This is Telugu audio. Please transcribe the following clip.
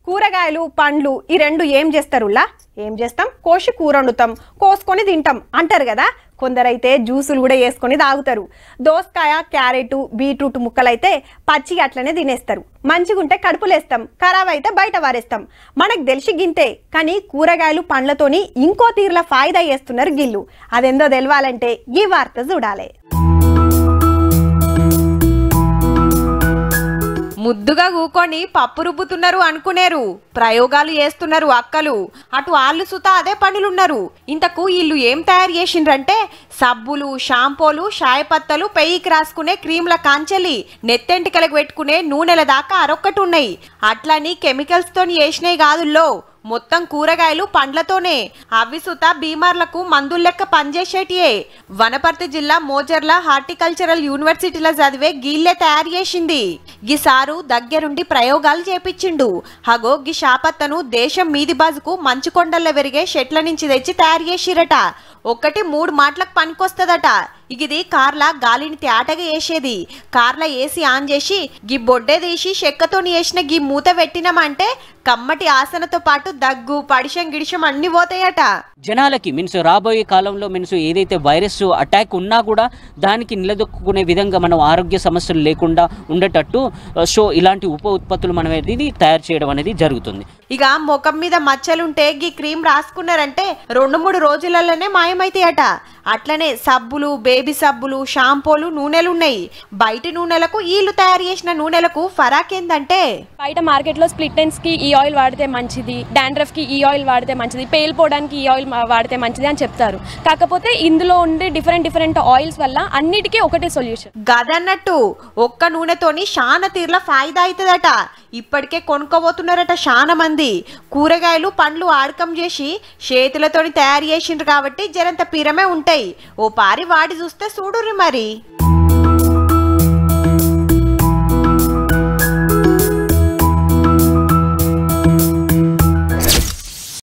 కూరగాయలు పండ్లు ఈ రెండు ఏం చేస్తారులా ఏం చేస్తాం కోసి కూర వండుతాం కోసుకొని తింటాం అంటారు కదా కొందరైతే జ్యూసులు కూడా వేసుకొని తాగుతారు దోసకాయ క్యారెట్ బీట్రూట్ ముక్కలైతే పచ్చిగా అట్లనే తినేస్తారు మంచిగుంటే కడుపులేస్తాం ఖరాబ్ అయితే బయట వారేస్తాం మనకు తెలిసి గింతే కానీ కూరగాయలు పండ్లతోని ఇంకో తీరుల ఫాయిదా చేస్తున్నారు గిల్లు అదెందో తెలవాలంటే ఈ వార్త చూడాలి ముద్దుగా కూకొని పప్పు రుబ్బుతున్నారు అనుకునేరు ప్రయోగాలు చేస్తున్నారు అక్కలు అటు ఆళ్ళు సుతా అదే పనులున్నారు ఇంతకు వీళ్ళు ఏం తయారు చేసిండ్రంటే సబ్బులు షాంపూలు షాయపత్తలు పెయ్యికి రాసుకునే క్రీమ్ల కాంచెలి నెత్తెంటికలకు పెట్టుకునే నూనెల దాకా అరొక్కటి ఉన్నాయి అట్లని కెమికల్స్ తోని చేసినాయి కాదుల్లో మొత్తం కూరగాయలు పండ్లతోనే అవి సుత బీమార్లకు మందుల లెక్క పనిచేసేటియే వనపర్తి జిల్లా మోజర్ల హార్టికల్చరల్ యూనివర్సిటీలో చదివే గీళ్ళే తయారు చేసింది గీ సారు దగ్గరుండి ప్రయోగాలు చేపించిండు హగో గీ షాపత్తను దేశం మీది బాజుకు మంచు కొండల్లో పెరిగే చెట్ల నుంచి తెచ్చి తయారు చేసిరట ఒకటి 3 మాటలకు పనికొస్తదట ఇది కార్ల గాలిని తేటగా వేసేది కార్ల ఏసీ ఆన్ చేసి గీ బొడ్డే తీసి చెక్కతోని వేసిన గీ మూత పెట్టినామంటే కమ్మటి ఆసనతో పాటు దగ్గు పడిషం గిడిషం అన్ని పోతాయట జనాలకి మీన్స్ రాబోయే కాలంలో మీన్స్ ఏదైతే వైరస్ అటాక్ ఉన్నా కూడా దానికి నిలదొక్కునే విధంగా మనం ఆరోగ్య సమస్యలు లేకుండా ఉండేటట్టు సో ఇలాంటి ఉప ఉత్పత్తులు మనం అనేది తయారు చేయడం అనేది జరుగుతుంది ఇక ముఖం మీద మచ్చలుంటే గీ క్రీమ్ రాసుకున్నారంటే 2-3 రోజులలోనే మాయమైతాయట అట్లనే సబ్బులు బేబీ సబ్బులు షాంపూలు నూనెలు ఉన్నాయి బయట నూనెలకు వీళ్ళు తయారు చేసిన నూనెలకు ఫరాక్ ఏందంటే బయట మార్కెట్లో స్ప్లిట్ ఎండ్స్ కి ఈ ఆయిల్ వాడితే మంచిది డాండ్రఫ్ కి ఈ ఆయిల్ వాడితే మంచిది పేలిపోవడానికి ఈ ఆయిల్ వాడితే మంచిది అని చెప్తారు కాకపోతే ఇందులో ఉండే డిఫరెంట్ ఆయిల్స్ వల్ల అన్నిటికీ ఒకటే సొల్యూషన్ గదన్నట్టు ఒక్క నూనెతోని శానా తీర్ల ఫాయిదా అవుతుందట ఇప్పటికే కొనుక్కోబోతున్నారట శానా మంది కూరగాయలు పండ్లు ఆడకం చేసి చేతులతోని తయారు చేసిండ్రు కాబట్టి జరంత పిరమే ఉంటాయి ఓ పారి వాడి చూస్తే చూడుర్రి మరి